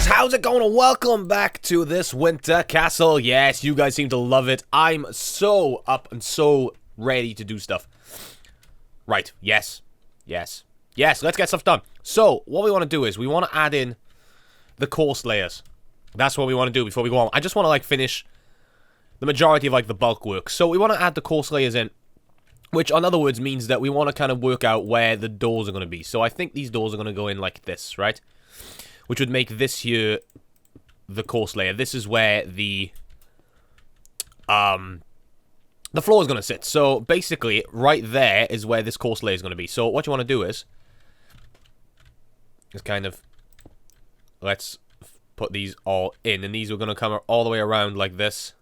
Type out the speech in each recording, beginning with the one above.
how's it going? Welcome back to this winter castle. Yes, you guys seem to love it. I'm so up and so ready to do stuff. Right, yes, let's get stuff done. So, what we want to do is, we want to add in the course layers. That's what we want to do before we go on. I just want to, like, finish the majority of, like, the bulk work. So, we want to add the course layers in, which, in other words, means that we want to kind of work out where the doors are going to be. So, I think these doors are going to go in like this, right? Which would make this here the course layer. This is where the floor is going to sit. So, basically, right there is where this course layer is going to be. So, what you want to do is kind of, let's put these all in. And these are going to come all the way around like this.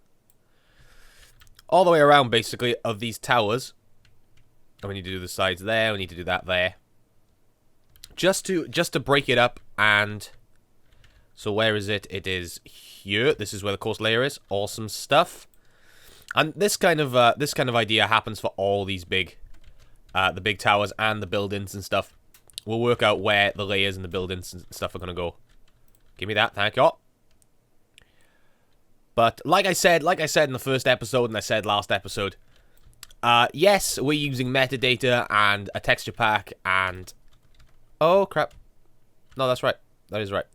All the way around, basically, of these towers. And we need to do the sides there. We need to do that there. Just to break it up. And so where is it? It is here. This is where the course layer is. Awesome stuff. And this kind of idea happens for all these big, the big towers and the buildings and stuff. We'll work out where the layers and the buildings and stuff are gonna go. Give me that, thank you. But like I said in the first episode, and I said last episode, yes, we're using metadata and a texture pack and oh crap. No, that's right. That is right.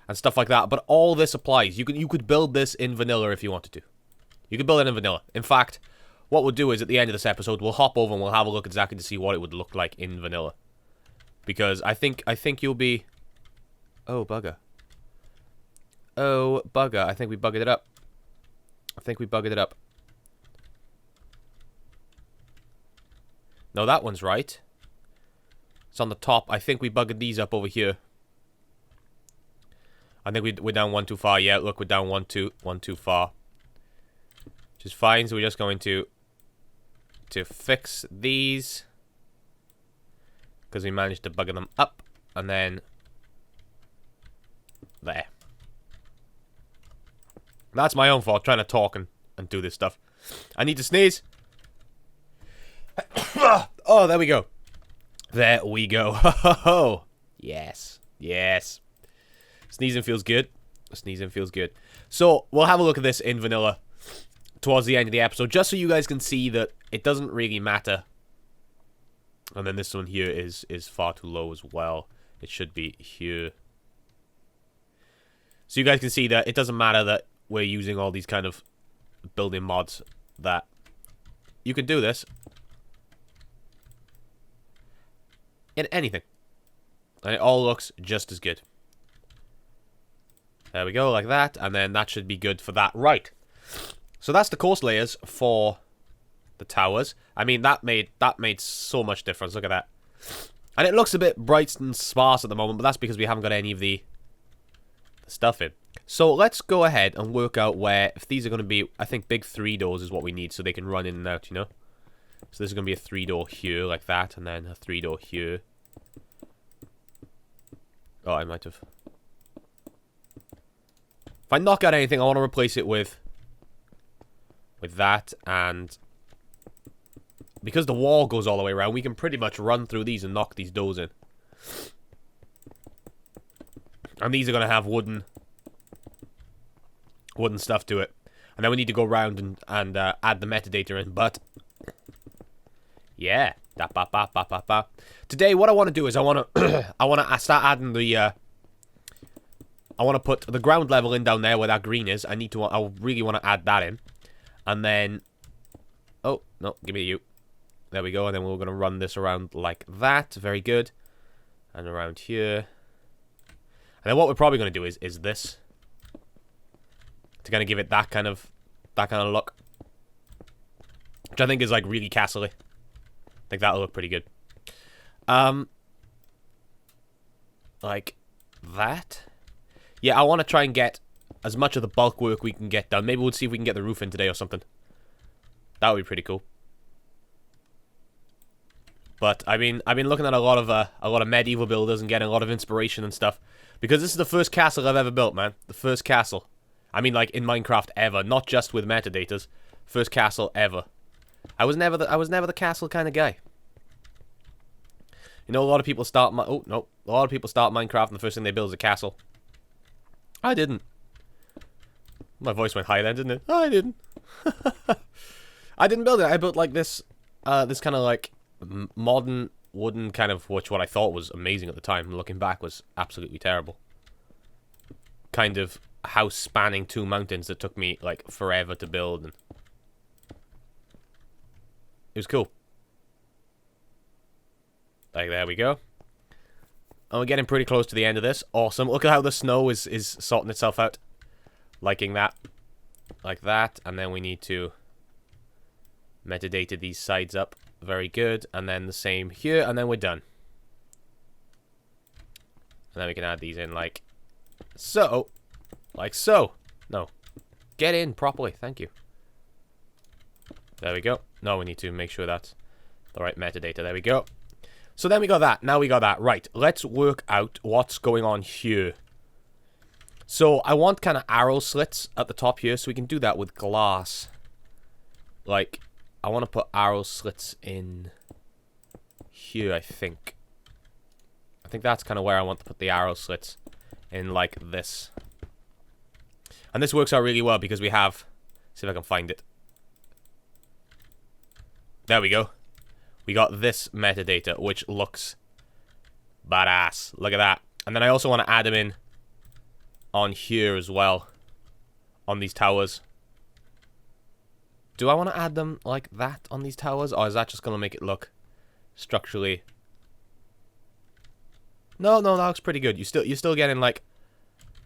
And stuff like that. But all this applies. You could build this in vanilla if you wanted to. You could build it in vanilla. In fact, what we'll do is at the end of this episode, we'll hop over and we'll have a look exactly to see what it would look like in vanilla. Because I think you'll be... Oh, bugger. Oh, bugger. I think we buggered it up. No, that one's right. It's on the top. I think we buggered these up over here. I think we're down one too far. Yeah, look, we're down one too far. Which is fine, so we're just going to fix these. Because we managed to bugger them up. And then... there. That's my own fault, trying to talk and do this stuff. I need to sneeze. Oh, there we go. There we go. Ho, ho, ho. Yes. Yes. Sneezing feels good. Sneezing feels good. So, we'll have a look at this in vanilla towards the end of the episode, just so you guys can see that it doesn't really matter. And then this one here is far too low as well. It should be here. So you guys can see that it doesn't matter that we're using all these kind of building mods, that you can do this in anything. And it all looks just as good. There we go, like that. And then that should be good for that. Right. So that's the course layers for the towers. I mean, that made so much difference. Look at that. And it looks a bit bright and sparse at the moment, but that's because we haven't got any of the stuff in. So let's go ahead and work out where, if these are going to be, I think big 3 doors is what we need so they can run in and out, you know? So this is going to be a 3 door here, like that, and then a 3 door here. Oh, I might have... If I knock out anything, I want to replace it with that, and because the wall goes all the way around, we can pretty much run through these and knock these doors in. And these are going to have wooden stuff to it. And then we need to go around and add the metadata in, but yeah. Today, what I want to do is I want to start adding the I want to put the ground level in down there where that green is. I really want to add that in. And then... Oh, no, give me you. There we go. And then we're going to run this around like that. Very good. And around here. And then what we're probably going to do is this. To kind of give it that kind of look. Which I think is like really castle-y. I think that'll look pretty good. Like that. Yeah, I want to try and get as much of the bulk work we can get done. Maybe we'll see if we can get the roof in today or something. That would be pretty cool. But I've been looking at a lot of medieval builders and getting a lot of inspiration and stuff, because this is the first castle I've ever built, man. The first castle. I mean, like in Minecraft ever, not just with metadatas. First castle ever. I was never the castle kind of guy. You know, a lot of people start a lot of people start Minecraft and the first thing they build is a castle. I didn't. My voice went high then, didn't it? I didn't. I didn't build it. I built like this, this kind of like modern wooden kind of, which what I thought was amazing at the time. Looking back was absolutely terrible. Kind of house spanning 2 mountains that took me like forever to build, and it was cool. Like, there we go. And we're getting pretty close to the end of this. Awesome. Look at how the snow is sorting itself out. Liking that. Like that. And then we need to metadata these sides up. Very good. And then the same here. And then we're done. And then we can add these in like so. Like so. No. Get in properly. Thank you. There we go. No, we need to make sure that's the right metadata. There we go. So then we got that. Now we got that. Right. Let's work out what's going on here. So I want kind of arrow slits at the top here, so we can do that with glass. Like, I want to put arrow slits in here, I think. I think that's kind of where I want to put the arrow slits. In like this. And this works out really well because we have... See if I can find it. There we go. We got this metadata, which looks badass. Look at that. And then I also want to add them in on here as well. On these towers. Do I want to add them like that on these towers? Or is that just going to make it look structurally... No, that looks pretty good. You're still getting like...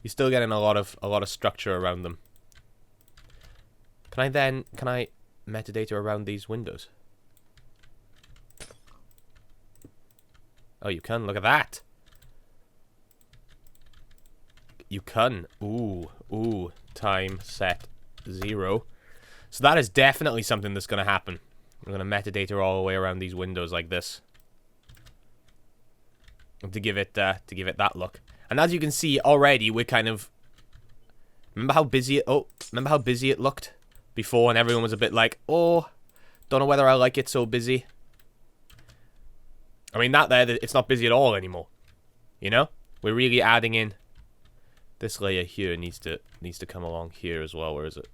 You're still getting a lot of structure around them. Can I metadata around these windows? Oh, you can. Look at that. You can. Ooh. Time set 0. So that is definitely something that's going to happen. We're going to metadata all the way around these windows like this. To give it that look. And as you can see already, we're kind of... Remember how busy it looked before, and everyone was a bit like, oh, don't know whether I like it so busy. I mean, it's not busy at all anymore. You know? We're really adding in. This layer here needs to come along here as well. Where is it?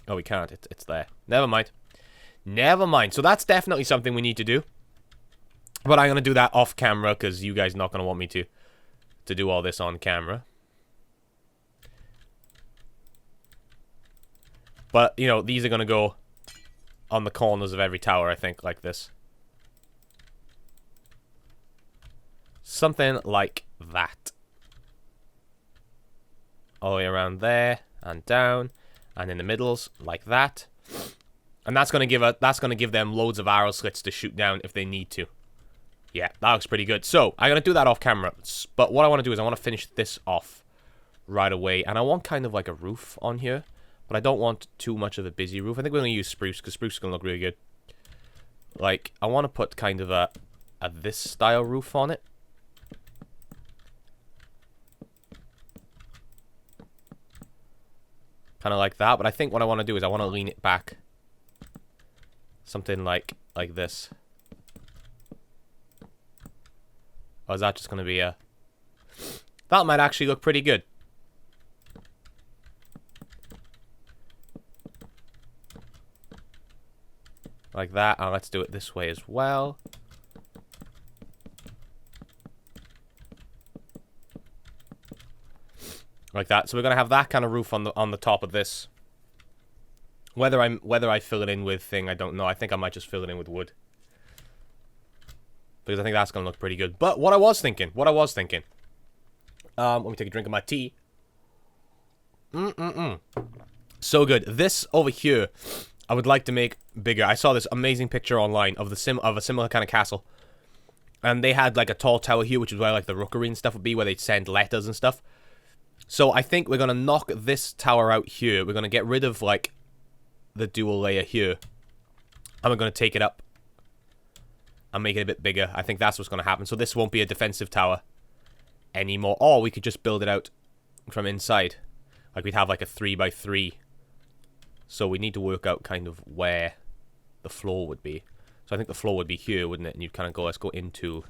Oh, we can't. It's there. Never mind. Never mind. So that's definitely something we need to do. But I'm going to do that off camera because you guys are not going to want me to do all this on camera. But, you know, these are going to go on the corners of every tower, I think, like this. Something like that. All the way around there and down and in the middles like that. And that's going to give them loads of arrow slits to shoot down if they need to. Yeah, that looks pretty good. So, I'm going to do that off camera. But what I want to do is I want to finish this off right away. And I want kind of like a roof on here. But I don't want too much of a busy roof. I think we're going to use spruce because spruce is going to look really good. Like, I want to put kind of a this style roof on it. Kind of like that. But I think what I want to do is I want to lean it back. Something like this. Or is that just going to be a... That might actually look pretty good. Like that. And let's do it this way as well. Like that. So we're going to have that kind of roof on the top of this. Whether I fill it in with thing, I don't know. I think I might just fill it in with wood. Because I think that's going to look pretty good. But what I was thinking. Let me take a drink of my tea. So good. This over here, I would like to make bigger. I saw this amazing picture online of a similar kind of castle. And they had like a tall tower here, which is where like the rookery and stuff would be, where they'd send letters and stuff. So I think we're going to knock this tower out here. We're going to get rid of like the dual layer here. And we're going to take it up. And make it a bit bigger. I think that's what's going to happen. So this won't be a defensive tower anymore. Or we could just build it out from inside. Like we'd have like a 3x3. So we need to work out kind of where the floor would be. So I think the floor would be here, wouldn't it? And you'd kind of go, let's go into.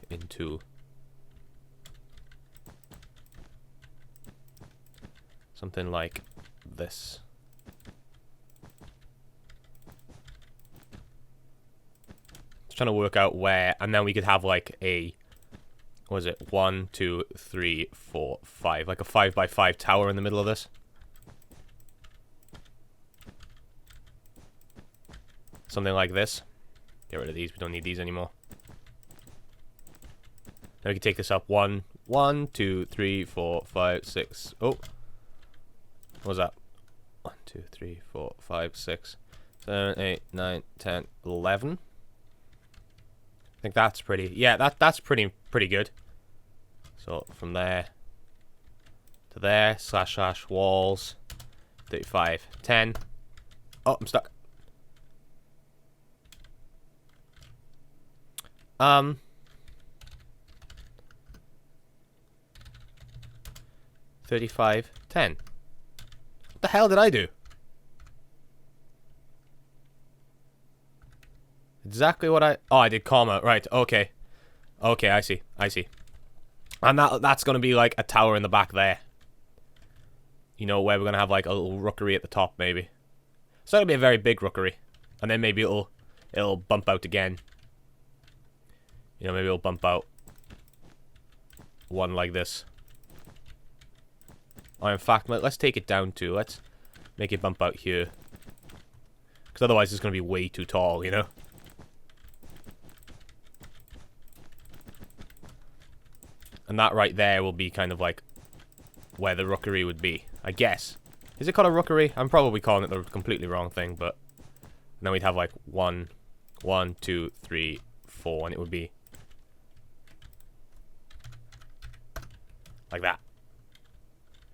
Something like this. Just trying to work out where, and then we could have like a, what is it? 1, 2, 3, 4, 5. Like a 5x5 tower in the middle of this. Something like this. Get rid of these. We don't need these anymore. Now we can take this up 1, 2, 3, 4, 5, 6. Oh. What was that? 1, 2, 3, 4, 5, 6, 7, 8, 9, 10, 11. I think that's pretty. Yeah, that's pretty good. So from there to there, / walls, 35, 10. Oh, I'm stuck. 35, 10. What the hell did I do? Exactly what I... Oh, I did comma. Right, okay. Okay, I see. I see. And that's going to be like a tower in the back there. You know, where we're going to have like a little rookery at the top, maybe. It's not going to be a very big rookery. And then maybe it'll bump out again. You know, maybe it'll bump out one like this. Or in fact, let's take it down to... Let's make it bump out here. Because otherwise it's going to be way too tall, you know? And that right there will be kind of like where the rookery would be, I guess. Is it called a rookery? I'm probably calling it the completely wrong thing, but... And then we'd have like 1, 2, 3, 4, and it would be... like that.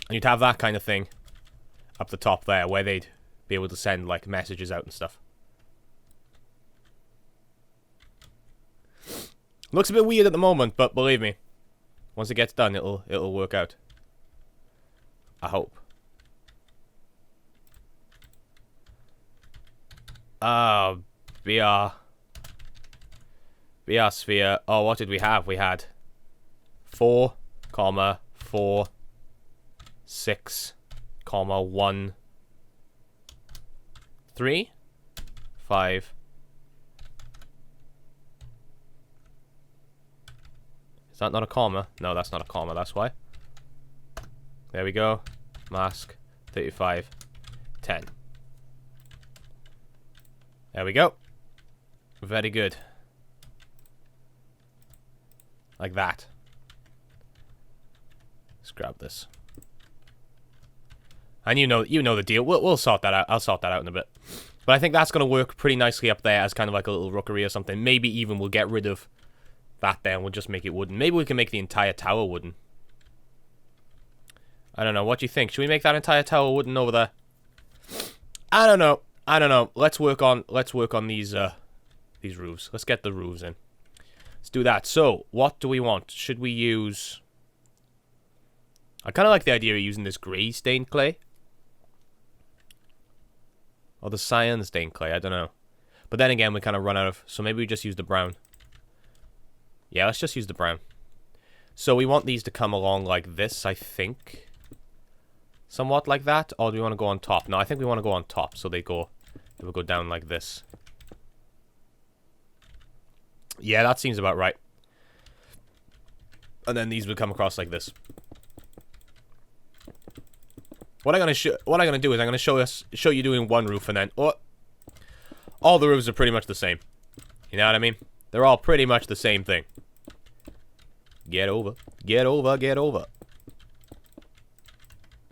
And you'd have that kind of thing up the top there, where they'd be able to send like messages out and stuff. Looks a bit weird at the moment, but believe me, once it gets done, it'll work out. I hope. BR sphere. Oh, what did we have? We had 4, 4, 6, 1, 3, 5. Is that not a comma? No, that's not a comma, that's why. There we go. Mask, 35, 10. There we go. Very good. Like that. Let's grab this. And you know the deal. We'll sort that out. I'll sort that out in a bit. But I think that's going to work pretty nicely up there as kind of like a little rookery or something. Maybe even we'll get rid of that there and we'll just make it wooden. Maybe we can make the entire tower wooden. I don't know. What do you think? Should we make that entire tower wooden over there? I don't know. I don't know. Let's work on these roofs. Let's get the roofs in. Let's do that. So, what do we want? Should we use... I kind of like the idea of using this grey stained clay. Or the cyan stained clay, I don't know. But then again, we kind of run out of... So maybe we just use the brown. Yeah, let's just use the brown. So we want these to come along like this, I think. Somewhat like that. Or do we want to go on top? No, I think we want to go on top. So they will go down like this. Yeah, that seems about right. And then these would come across like this. What I'm gonna do is I'm gonna show you doing one roof and then all the roofs are pretty much the same. You know what I mean? They're all pretty much the same thing. Get over. Get over. Get over.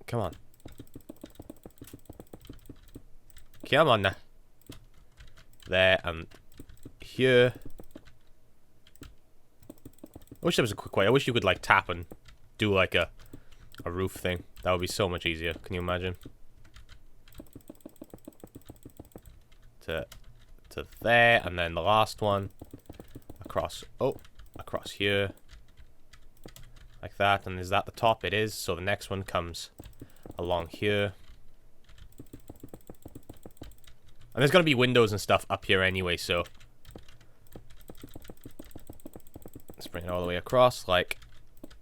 Come on. Come on now. There and here. I wish there was a quick way. I wish you could like tap and do like a roof thing. That would be so much easier. Can you imagine? To there, and then the last one across. Oh, across here, like that. And is that the top? It is. So the next one comes along here. And there's gonna be windows and stuff up here anyway. So let's bring it all the way across, like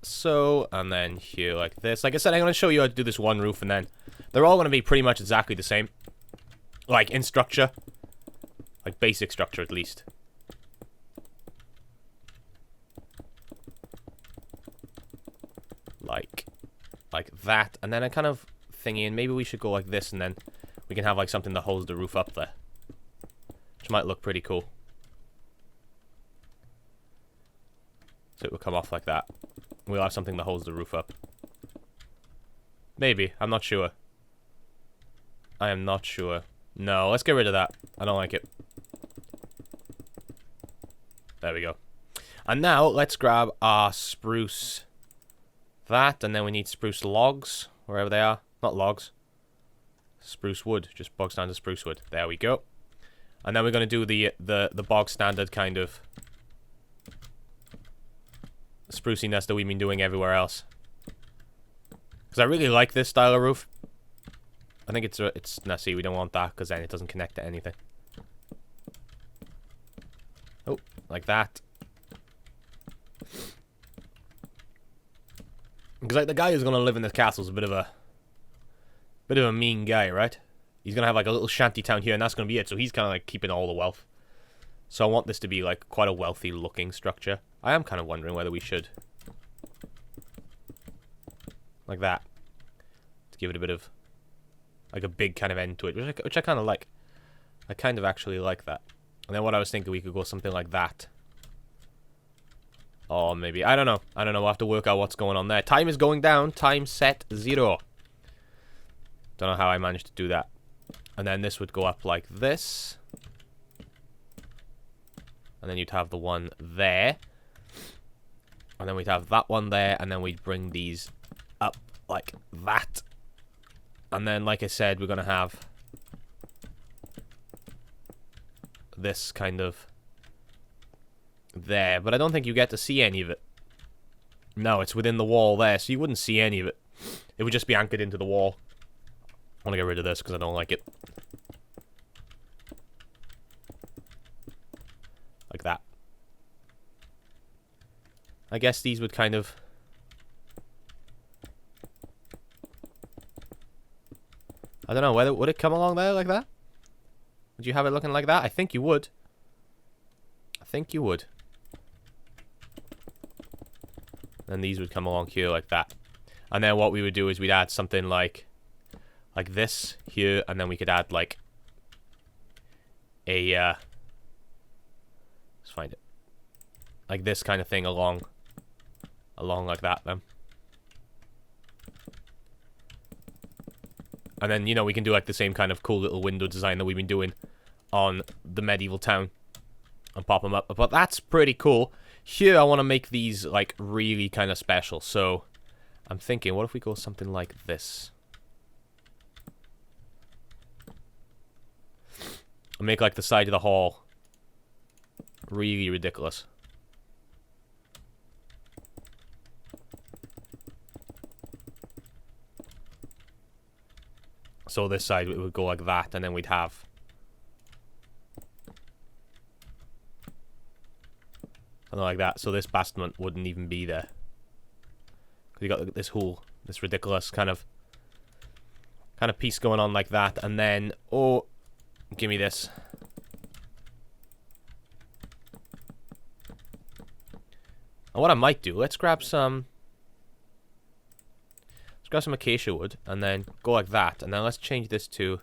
so, and then here like this. Like I said, I'm going to show you how to do this one roof, and then they're all going to be pretty much exactly the same. Like, in structure. Like, basic structure, at least. Like that, and then a kind of thingy, and maybe we should go like this, and then we can have like something that holds the roof up there, which might look pretty cool. So it will come off like that. We'll have something that holds the roof up. Maybe. I'm not sure. I am not sure. No, let's get rid of that. I don't like it. There we go. And now let's grab our spruce. That, and then we need spruce logs, wherever they are. Not logs. Spruce wood. Just bog standard spruce wood. There we go. And then we're going to do the bog standard kind of spruciness that we've been doing everywhere else. Because I really like this style of roof. I think it's no, see, we don't want that because then it doesn't connect to anything. Oh, like that. Because like the guy who's gonna live in this castle is a bit of a mean guy, right? He's gonna have like a little shanty town here, and that's gonna be it. So he's kind of like keeping all the wealth. So I want this to be like quite a wealthy looking structure. I am kind of wondering whether we should like that to give it a bit of like a big kind of end to it, which I kind of like. I kind of actually like that. And then what I was thinking, we could go something like that. Or maybe, I don't know. I don't know. We'll have to work out what's going on there. Time is going down. Time set 0. Don't know how I managed to do that. And then this would go up like this. And then you'd have the one there. And then we'd have that one there. And then we'd bring these up like that. And then, like I said, we're going to have this kind of there, but I don't think you get to see any of it. No, it's within the wall there, so you wouldn't see any of it. It would just be anchored into the wall. I want to get rid of this because I don't like it. Like that. I guess these would kind of... I don't know, whether would it come along there like that? Would you have it looking like that? I think you would. I think you would. And these would come along here like that. And then what we would do is we'd add something like this here, and then we could add like a let's find it. Like this kind of thing along like that then. And then, you know, we can do like the same kind of cool little window design that we've been doing on the medieval town and pop them up. But that's pretty cool. Here, I want to make these, like, really kind of special. So, I'm thinking, what if we go something like this? And make, like, the side of the hall really ridiculous. So this side, it would go like that, and then we'd have... something like that, so this basement wouldn't even be there. Because you got this whole, this ridiculous kind of piece going on like that, and then, oh, give me this. And what I might do, let's grab some acacia wood, and then go like that, and then let's change this to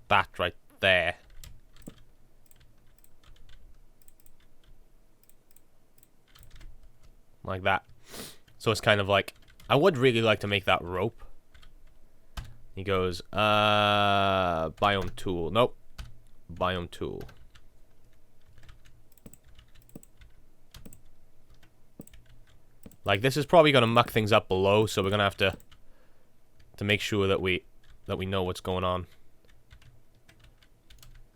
that right there. Like that. So it's kind of like, I would really like to make that rope. He goes, biome tool. Nope. Biome tool. Like, this is probably going to muck things up below, so we're going to have to make sure that we know what's going on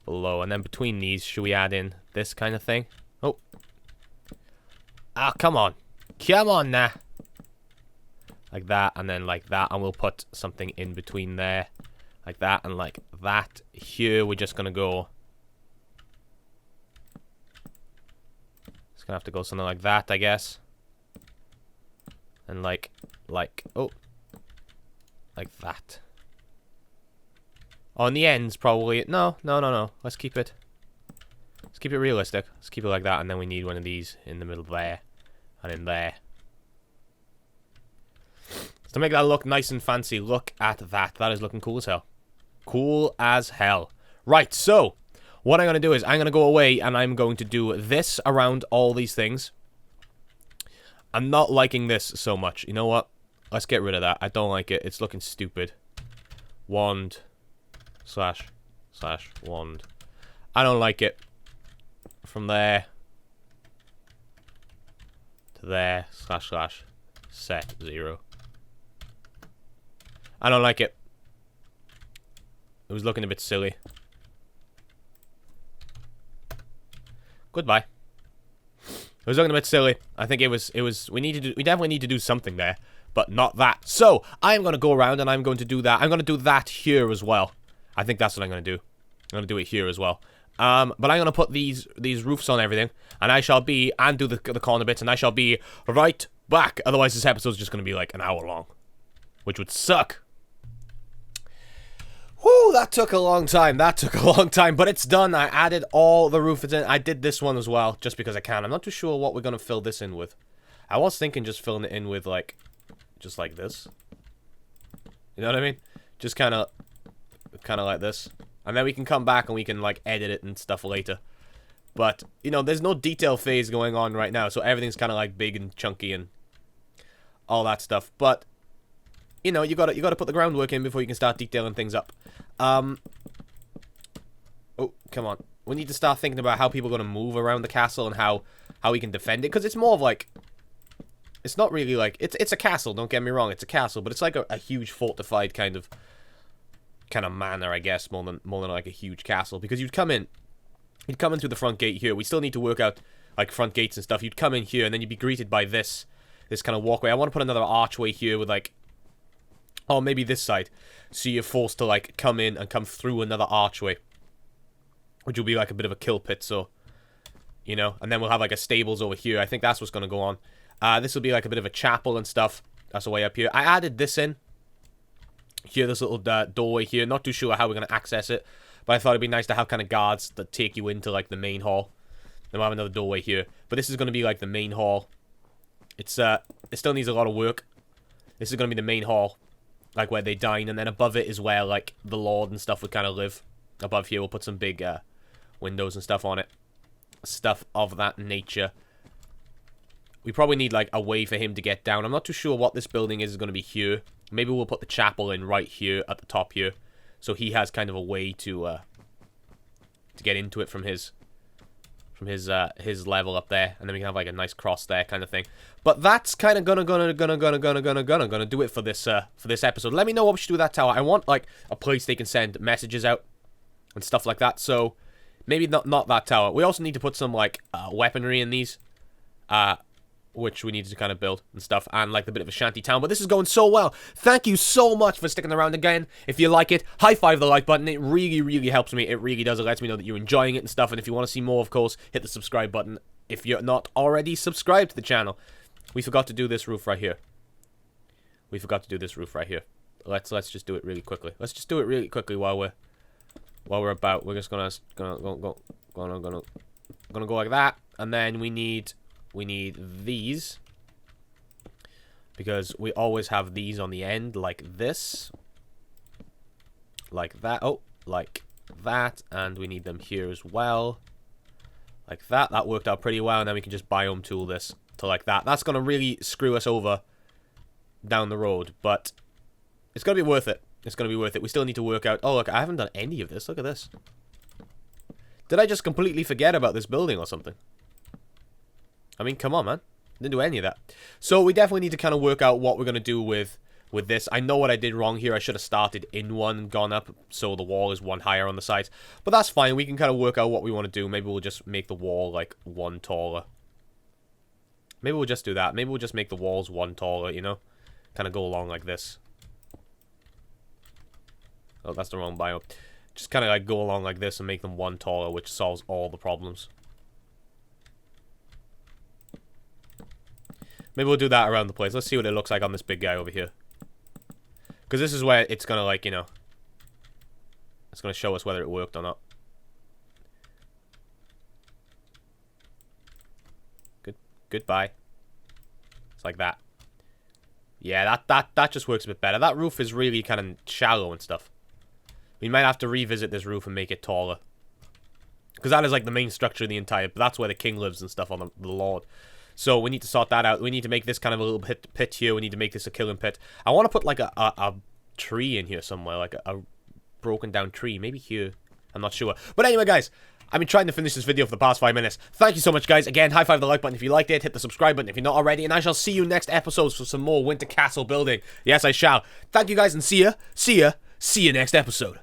below. And then between these, should we add in this kind of thing? Oh. Ah, come on. Come on now. Like that, and then like that, and we'll put something in between there. Like that and like that. Here we're just gonna go. It's gonna have to go something like that, I guess. And like, oh. Like that. On the ends, probably. No. Let's keep it. Let's keep it realistic. Let's keep it like that, and then we need one of these in the middle there. And in there. So to make that look nice and fancy, look at that. That is looking cool as hell. Cool as hell. Right, so, what I'm going to do is, I'm going to go away, and I'm going to do this around all these things. I'm not liking this so much. You know what? Let's get rid of that. I don't like it. It's looking stupid. Wand. / wand. I don't like it. From there. To there. / set 0. I don't like it. It was looking a bit silly. Goodbye. It was looking a bit silly. I think it was, we definitely need to do something there. But not that. So, I'm going to go around and I'm going to do that. I'm going to do that here as well. I think that's what I'm going to do. I'm going to do it here as well. But I'm going to put these roofs on everything. And I shall be, and do the corner bits, and I shall be right back. Otherwise, this episode's just going to be like an hour long. Which would suck. Whew, that took a long time. That took a long time, but it's done. I added all the roofs in. I did this one as well, just because I can. I'm not too sure what we're going to fill this in with. I was thinking just filling it in with, like, just like this. You know what I mean? Just kind of like this. And then we can come back and we can, like, edit it and stuff later. But, you know, there's no detail phase going on right now, so everything's kind of, like, big and chunky and all that stuff. But, you know, you gotta put the groundwork in before you can start detailing things up. Oh, come on. We need to start thinking about how people are going to move around the castle and how we can defend it. Because it's more of, like... It's not really like... It's a castle, don't get me wrong. It's a castle, but it's like a huge fortified kind of manor, I guess, more than like a huge castle. Because you'd come in through the front gate here. We still need to work out, like, front gates and stuff. You'd come in here, and then you'd be greeted by this kind of walkway. I want to put another archway here with, like... Oh, maybe this side. So you're forced to, like, come in and come through another archway. Which will be, like, a bit of a kill pit, so... You know? And then we'll have, like, a stables over here. I think that's what's going to go on. This will be, like, a bit of a chapel and stuff. That's the way up here. I added this in. Here, this little doorway here. Not too sure how we're going to access it. But I thought it'd be nice to have kind of guards that take you into, like, the main hall. Then we'll have another doorway here. But this is going to be, like, the main hall. It still needs a lot of work. This is going to be the main hall. Like, where they dine. And then above it is where, like, the lord and stuff would kind of live. Above here, we'll put some big windows and stuff on it. Stuff of that nature. We probably need, like, a way for him to get down. I'm not too sure what this building is going to be here. Maybe we'll put the chapel in right here at the top here. So he has kind of a way to get into it from his level up there. And then we can have, like, a nice cross there kind of thing. But that's kind of gonna do it for this episode. Let me know what we should do with that tower. I want, like, a place they can send messages out and stuff like that. So maybe not that tower. We also need to put some, like, weaponry in these. Which we need to kind of build and stuff, and like a bit of a shanty town. But this is going so well. Thank you so much for sticking around again. If you like it, high five the like button. It really, really helps me. It really does. It lets me know that you're enjoying it and stuff. And if you want to see more, of course, hit the subscribe button if you're not already subscribed to the channel. We forgot to do this roof right here. Let's just do it really quickly. Let's just do it really quickly while we're about. We're just gonna go like that, and then we need these, because we always have these on the end, like this, like that, oh, like that, and we need them here as well, like that. That worked out pretty well, and then we can just biome tool this to like that. That's gonna really screw us over down the road, but it's gonna be worth it. It's gonna be worth it. We still need to work out. Oh, look, I haven't done any of this. Look at this. Did I just completely forget about this building or something? I mean, come on, man. Didn't do any of that. So we definitely need to kind of work out what we're going to do with this. I know what I did wrong here. I should have started in one and gone up, so the wall is one higher on the sides. But that's fine. We can kind of work out what we want to do. Maybe we'll just make the wall, like, one taller. Maybe we'll just do that. Maybe we'll just make the walls one taller, you know? Kind of go along like this. Oh, that's the wrong biome. Just kind of like go along like this and make them one taller, which solves all the problems. Maybe we'll do that around the place. Let's see what it looks like on this big guy over here. Because this is where it's going to, like, you know... It's going to show us whether it worked or not. Goodbye. It's like that. Yeah, that just works a bit better. That roof is really kind of shallow and stuff. We might have to revisit this roof and make it taller. Because that is, like, the main structure of the entire... That's where the king lives and stuff on the Lord. So we need to sort that out. We need to make this kind of a little pit here. We need to make this a killing pit. I want to put like a tree in here somewhere. Like a broken down tree. Maybe here. I'm not sure. But anyway, guys. I've been trying to finish this video for the past 5 minutes. Thank you so much, guys. Again, high five the like button if you liked it. Hit the subscribe button if you're not already. And I shall see you next episodes for some more Winter Castle building. Yes, I shall. Thank you, guys, and see ya. See you next episode.